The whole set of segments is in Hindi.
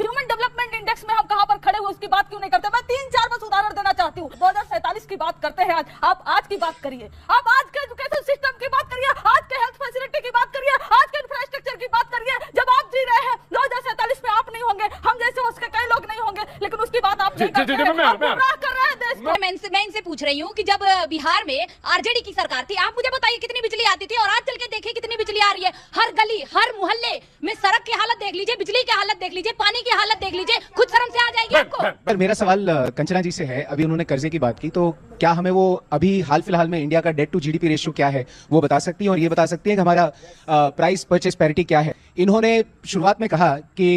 ह्यूमन डेवलपमेंट इंडेक्स में हम कहां पर खड़े हुए उसकी बात क्यों नहीं करते? मैं 3-4 बस उदाहरण देना चाहती हूँ। 2047 की बात करते हैं। आप आज की बात करिए, आप आज के एजुकेशन सिस्टम की बात करिए, आज के हेल्थ फैसिलिटी की बात करिए, आज के इंफ्रास्ट्रक्चर की बात करिए। जब आप जी रहे हैं 2047 में आप नहीं होंगे, हम जैसे उसके कई लोग नहीं होंगे, लेकिन उसकी बात आप नहीं करते हैं। आप गुमराह कर रहे हैं देश को। मैं इनसे पूछ रही हूँ कि जब बिहार में आरजेडी की सरकार थी, आप मुझे बताइए कितनी बिजली आती थी और आज चल के देखिए कितनी बिजली आ रही है। हर गली हर मोहल्ले में सड़क की हालत देख लीजिए, बिजली की हालत देख लीजिए, पानी की हालत देख लीजिए, खुद शर्म से आ जाएगी आपको। पर मेरा सवाल कंचना जी से है, अभी उन्होंने कर्जे की बात की, तो क्या हमें वो अभी हाल फिलहाल में इंडिया का डेट टू जीडीपी रेशियो क्या है वो बता सकती हैं, और ये बता सकती हैं कि हमारा प्राइस परचेस पैरिटी क्या है? इन्होंने शुरुआत में कहा कि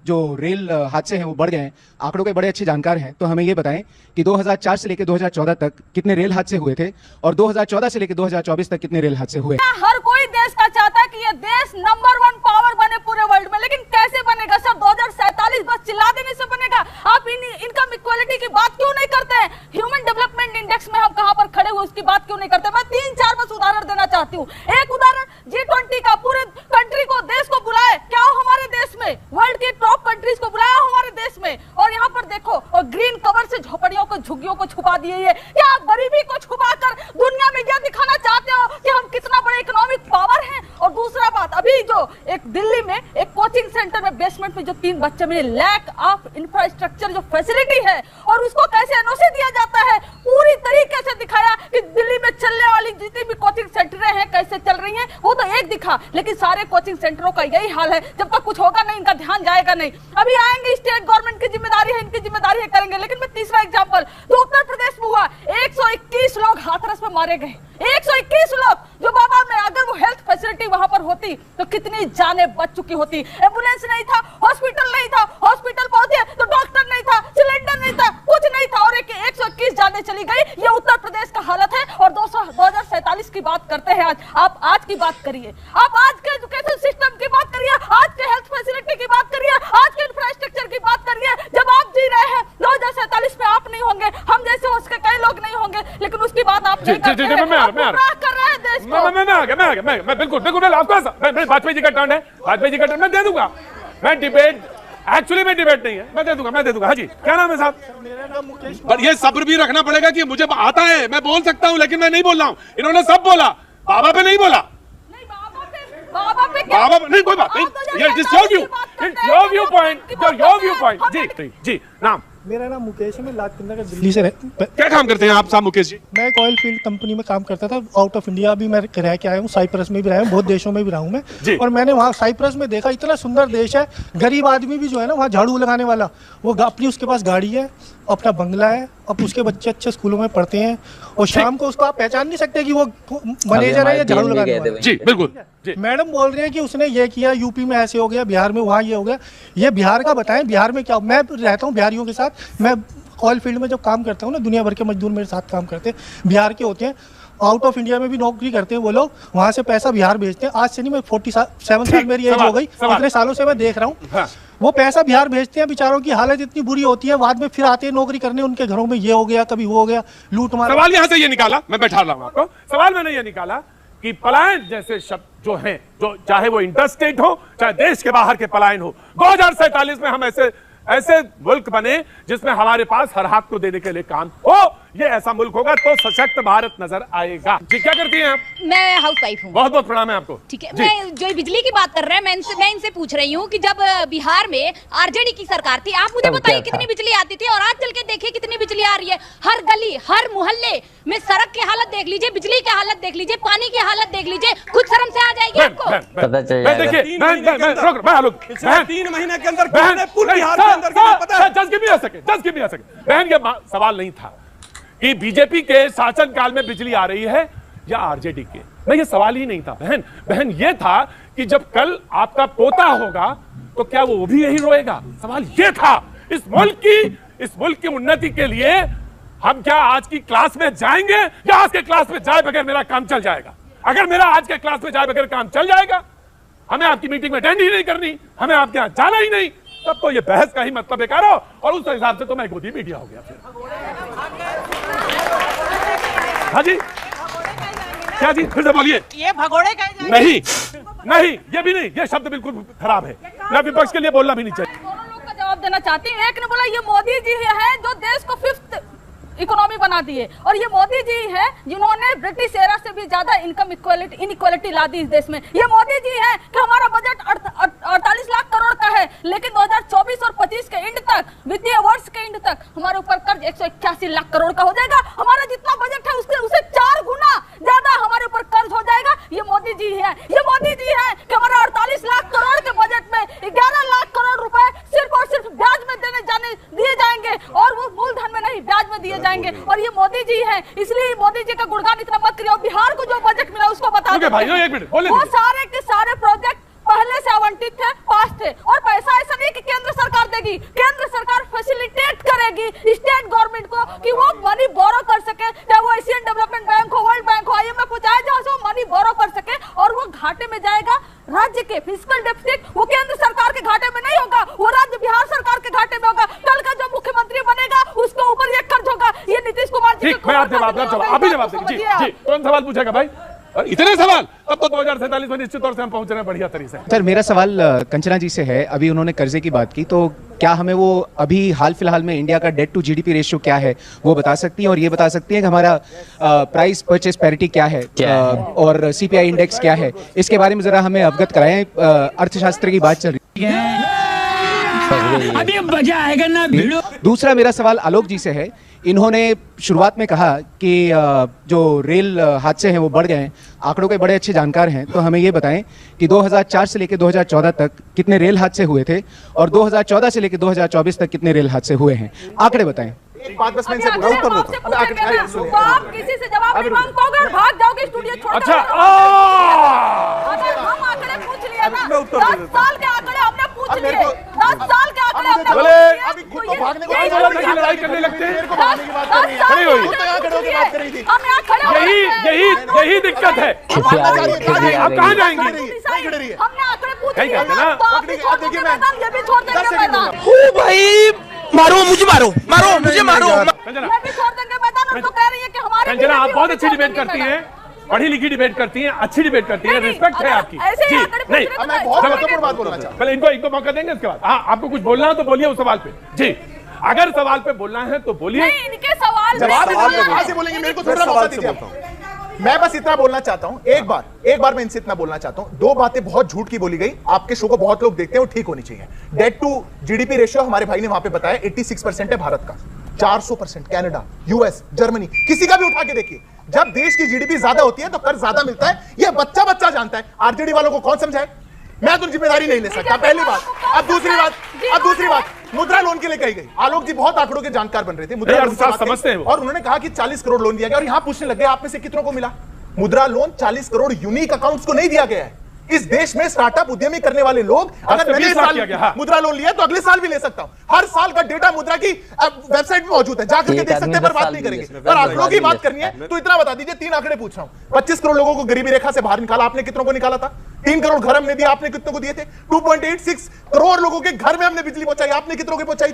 जो रेल हादसे हैं वो बढ़ गए हैं, आंकड़ों के बड़े अच्छे जानकार हैं, तो हमें ये बताएं कि 2004 से लेकर 2014 तक कितने रेल हादसे हुए थे और 2014 से लेकर 2024 तक कितने रेल हादसे हुए? हर कोई देश का चाहता है कि ये देश नंबर 1 पावर बने पूरे वर्ल्ड में, लेकिन कैसे बनेगा सर? 2047 बस चिल्ला देने से बनेगा? आप इनकम इक्वालिटी की बात क्यों नहीं करते हैं? ह्यूमन डेवलपमेंट इंडेक्स में हम कहां पर खड़े हुए उसकी बात क्यों नहीं करते? मैं 3-4 बस उदाहरण देना चाहती हूँ। एक उदाहरण G20 का, पूरे कंट्री को, देश को बुलाए क्या हमारे देश में, वर्ल्ड की टॉप कंट्रीज को बुलाया हमारे देश में, और यहाँ पर देखो और ग्रीन कवर से झोपड़ियों को, झुग्गियों को छुपा दिए है। क्या आप गरीबी को छुपाकर दुनिया में यह दिखाना चाहते हो कि हम कितना बड़े इकोनॉमिक पावर हैं? और दूसरा बात, अभी जो एक दिल्ली में एक कोचिंग सेंटर में बेसमेंट में जो 3 बच्चे मिले, लैक ऑफ इंफ्रास्ट्रक्चर जो फैसिलिटी है, और उसको कैसे एनओसी दिया जाता है, पूरी तरीके से दिखाया कि दिल्ली में चलने वाली जितनी भी कोचिंग सेंटर हैं कैसे चल रही हैं, वो तो एक दिखा, लेकिन सारे कोचिंग सेंटरों का यही हाल है। जब तक कुछ होगा नहीं, इनका ध्यान जाएगा नहीं। अभी आएंगे, स्टेट गवर्नमेंट की जिम्मेदारी है, इनकी जिम्मेदारी है, करेंगे। लेकिन मैं तीसरा एग्जांपल, तो उत्तर प्रदेश में हुआ 121 लोग हाथरस में मारे गए, 121 लोग, जो बाबा में अगर वो हेल्थ फैसिलिटी वहां पर होती तो कितनी जानें बच चुकी होती। एम्बुलेंस नहीं था, हॉस्पिटल नहीं था, हॉस्पिटल पहुंचे तो डॉक्टर नहीं था, सिलेंडर नहीं था, कुछ नहीं था, और 121 जानें चली गई। ये उत्तर प्रदेश का हालत है। और 2047 की बात करते हैं। आप आज की बात करिए, आप आज के एजुकेशन सिस्टम की बात करिए, आज के हेल्थ फैसिलिटी की बात करिए, आज के इंफ्रास्ट्रक्चर की बात करिए। जब आप जी रहे हैं 2047 में आप नहीं होंगे, हम जैसे उसके कई लोग नहीं होंगे, लेकिन उसकी बात आप नहीं करते हैं। आप गुमराह कर रहे हैं देश को। मैं बिल्कुल आपको वाजपेयी जी का टर्न है, वाजपेयी जी का टर्न मैं दे दूंगा। मैं डिबेट नहीं है, मैं दे दूंगा। हाँ जी, क्या नाम है साहब? मेरा नाम मुकेश। पर ये सब्र भी रखना पड़ेगा कि मुझे आता है, मैं बोल सकता हूँ, लेकिन मैं नहीं बोल रहा हूँ। इन्होंने सब बोला, बाबा पे नहीं बोला। बाबा नहीं, कोई बात नहीं। Your view point. जी नाम? मेरा नाम मुकेश है, मैं लालकुंदा का दिल्ली से क्या काम करते हैं आप साहब मुकेश जी? मैं एक ऑयल फील्ड कंपनी में काम करता था, आउट ऑफ इंडिया भी मैं रह के आया हूँ, साइप्रस में भी रहा हूँ, बहुत देशों में भी रहा हूँ मैं। और मैंने वहाँ साइप्रस में देखा, इतना सुंदर देश है, गरीब आदमी भी जो है ना वहाँ झाड़ू लगाने वाला, वो अपनी उसके पास गाड़ी है, अपना बंगला है, अब उसके बच्चे अच्छे स्कूलों में पढ़ते हैं, और शाम को उसको आप पहचान नहीं सकते कि वो मैनेजर है या झाड़ू लगाने वाला। जी बिल्कुल। मैडम बोल रही है कि उसने ये किया, यूपी में ऐसे हो गया, बिहार में वहाँ ये हो गया। ये बिहार का बताएं, बिहार में क्या? मैं रहता हूँ बिहारियों के साथ, मैं ऑयल फील्ड में जब काम करता हूँ ना, दुनिया भर के मजदूर मेरे साथ काम करते हैं, बिहार के होते हैं, आउट ऑफ इंडिया में भी नौकरी करते हैं वो लोग, वहाँ से पैसा बिहार भेजते हैं। आज से नहीं, मैं 47 साल मेरी एज हो गई, इतने सालों से मैं देख रहा हूँ। वो पैसा बिहार भेजते हैं, बेचारों की हालत इतनी बुरी होती है, बाद में फिर आते हैं नौकरी करने, उनके घरों में ये हो गया, कभी वो हो गया, लूट मार। सवाल यहाँ से ये निकाला, मैं बैठा रहा हूँ आपको, सवाल मैंने ये निकाला कि पलायन जैसे शब्द जो हैं, जो चाहे वो इंटरस्टेट हो, चाहे देश के बाहर के पलायन हो, 2047 में हम ऐसे मुल्क बने जिसमें हमारे पास हर हाथ को देने के लिए काम हो, ये ऐसा मुल्क होगा तो सशक्त भारत नजर आएगा। जी क्या करती हैं आप? मैं हाउसवाइफ हूँ। बहुत बहुत प्रणाम है आपको। ठीक है, मैं जो बिजली की बात कर रहे हैं, मैं इनसे पूछ रही हूँ कि जब बिहार में आरजेडी की सरकार थी, आप मुझे बताइए कितनी बिजली आती थी और आज चल के देखिए कितनी बिजली आ रही है। हर गली हर मोहल्ले में सड़क की हालत देख लीजिए, बिजली की हालत देख लीजिए, पानी की हालत देख लीजिए, खुद शर्म से आ जाएगी आपको। पता चल जाएगा। देखिए 3 महीने के अंदर बहन, ये सवाल नहीं था कि बीजेपी के शासनकाल में बिजली आ रही है या आरजेडी के, नहीं ये सवाल ही नहीं था बहन, ये था कि जब कल आपका पोता होगा तो क्या वो भी यही रोएगा? सवाल ये था। इस मुल्क की उन्नति के लिए हम क्या आज की क्लास में जाएंगे या आज के क्लास में जाए बगैर मेरा काम चल जाएगा? अगर मेरा आज के क्लास में जाए बगैर काम चल जाएगा, हमें आपकी मीटिंग में अटेंड ही नहीं करनी, हमें आपके यहाँ जाना ही नहीं, तब तो ये बहस का ही मतलब बेकार हो। और उस हिसाब से तो मैं गोदी मीडिया हो गया फिर। हाँ जी, क्या जी, फिर से बोलिए। ये भगोड़े नहीं, ये भी नहीं, ये शब्द बिल्कुल खराब है, मैं विपक्ष के लिए बोलना भी नहीं चाहिए। जवाब देना चाहती हूँ। एक ने बोला ये मोदी जी है जो देश को 5th इकोनॉमी बना दिए, और ये मोदी जी है जिन्होंने ब्रिटिश एरा से भी ज्यादा इनकम इनइक्वालिटी ला दी इस देश में। ये मोदी जी है कि हमारा बजट 48 लाख करोड़ का है, लेकिन 2024 और 25 के एंड तक, वित्तीय वर्ष के एंड तक हमारे ऊपर कर्ज 181 लाख करोड़ का हो जाएगा। हमारा जितना बजट है उससे 4 गुना ज्यादा हमारे ऊपर कर्ज हो जाएगा। ये मोदी जी है, ये मोदी जी है कि हमारा 48 लाख करोड़ के बजट में 11 लाख करोड़ रुपए सिर्फ और सिर्फ ब्याज में दिए जाएंगे, और वो मूलधन में नहीं, ब्याज में दिए जाएंगे। और ये मोदी जी है, इसलिए मोदी जी का गुणगान इतना मत करिए। बिहार को जो बजट मिला उसको बता दो, वो सारे के सारे प्रोजेक्ट पहले से आवंटित थे, पास थे, और पैसा ऐसा नहीं कि केंद्र सरकार देगी। केंद्र सरकार फैसिलिटेट करेगी स्टेट गवर्नमेंट को कि वो मनी बोरो कर सके, चाहे वो एशियन डेवलपमेंट बैंक हो, वर्ल्ड बैंक हो, IMF हो, चाहे जहां से वो मनी बोरो कर सके, और वो घाटे में जाएगा। राज्य के फिस्कल डेफिसिट वो केंद्र सरकार के घाटे में नहीं होगा, वो राज्य बिहार सरकार के घाटे में होगा। कल का जो मुख्यमंत्री बनेगा उसके ऊपर ये कर्ज होगा। ये नीतीश कुमार जी ठीक, मैं आप जवाब देंगे। जी, कौन सवाल पूछेगा भाई? और इतने सवाल, तब तो 2047 में निश्चित तौर से हम पहुंच रहे हैं बढ़िया तरीके से। सर, मेरा सवाल कंचना जी से है। अभी उन्होंने कर्जे की बात की, तो क्या हमें वो अभी हाल फिलहाल में इंडिया का डेट टू GDP रेशियो क्या है वो बता सकती हैं, और ये बता सकती हैं कि हमारा प्राइस परचेस पैरिटी क्या है, और CPI इंडेक्स क्या है, इसके बारे में जरा हमें अवगत कराएं। अर्थशास्त्र की बात चल रही है, अभी मजा आएगा ना भिड़ो। दूसरा मेरा सवाल आलोक जी से है। इन्होंने शुरुआत में कहा कि जो रेल हादसे हैं वो बढ़ गए हैं, आंकड़ों के बड़े अच्छे जानकार हैं, तो हमें ये बताएं कि 2004 से लेकर 2014 तक कितने रेल हादसे हुए थे, और 2014 से लेकर 2024 तक कितने रेल हादसे हुए हैं, आंकड़े बताएं। एक बात बस मैं इनसे पूरा उत्तर देता हूं। तो आप किसी से जवाब नहीं मांग पाओगे और भाग जाओगे स्टूडियो छोड़कर। अच्छा, अगर हम आंकड़े पूछ लिए ना, 10 साल के आंकड़े हमने पूछ लिए, 10 साल के आंकड़े हमने बोले, अभी खुद तो ये- भागने को यही बोला था कि लड़ाई करने लगते हैं। को भागने की बात कर रही है। खड़ी हुई। खुद तो यहाँ खड़े होकर बात कर रही थी। हम यहाँ खड़े हो यही रहे हैं। यही दिक्कत है। आप कहाँ जाएंगी? नहीं खड़े रही है। हमने आंकड़े पूछ कहीं लिए कहते ना। तो आप भी छोड़ देंगे मैदान, ये भी छोड़ 10 देंगे सेकंड मैदान, ओ भाई, मारो मुझे, मारो मुझे, मारो। कंचना, ये भी छोड़ देंगे मैदान। हम तो कह रही है कि हमारे कंचना, आप बीजेपी बहुत को अच्छी छोड़ डिबेट देंगे करती मैदान। हैं, पढ़ी लिखी डिबेट करती हैं, अच्छी डिबेट करती हैं, नहीं, रिस्पेक्ट है अगर आपकी। ऐसे ही जी, आंकड़े पूछ नहीं, रहे अब मैं बहुत महत्वपूर्ण बात बोलना चाहता हूं। पहले इनको मौका देंगे, उसके बाद हाँ, आपको कुछ बोलना हो तो बोलिए उस सवाल पे। जी, अगर सवाल पे बोलना है तो बोलिए। नहीं, इनके सवाल जवाब में- कहां से बोलेंगे? मेरे को थोड़ा मौका दीजिए आप। मैं बस इतना बोलना चाहता हूं, एक बार मैं इनसे इतना बोलना चाहता हूं। 2 बातें बहुत झूठ की बोली गई, आपके शो को बहुत लोग देखते हैं, वो ठीक होनी चाहिए। डेट टू GDP रेशियो हमारे भाई ने वहां पे बताया 86% है भारत का, 400% कनाडा, US, जर्मनी, किसी का भी उठा के देखिए। जब देश की GDP ज्यादा होती है तो कर्ज ज्यादा मिलता है, ये बच्चा जानता है। RJD वालों को कौन समझाए? मैं तो जिम्मेदारी नहीं ले सकता, पहली बात। अब दूसरी बात, मुद्रा लोन के लिए कही गई। आलोक जी बहुत आंकड़ों के जानकार बन रहे थे, मुद्रा लोन की बात समझते हैं कही, वो। और उन्होंने कहा कि 40 करोड़ लोन दिया गया, और यहां पूछने लग गए आप में से कितनों को मिला? मुद्रा लोन 40 करोड़ यूनिक अकाउंट्स को नहीं दिया गया है। इस देश में स्टार्टअप उद्यमी करने वाले लोग, अगर मैंने इस साल मुद्रा लोन लिया तो अगले साल भी ले सकता हूं। हर साल का डेटा मुद्रा की वेबसाइट में मौजूद है, जाकर के देख सकते हैं, पर बात नहीं करेंगे। पर आंकड़ों की बात करनी है तो इतना बता दीजिए। 3 आंकड़े पूछ रहा हूं। 25 करोड़ लोगों को गरीबी रेखा से बाहर निकाला, आपने कितनों को निकाला था? 3 करोड़ घर हमने दिया, आपने कितनों को दिए थे? 2.86 करोड़ लोगों के घर में हमने बिजली पहुंचाई, आपने कितनों को पहुंचाई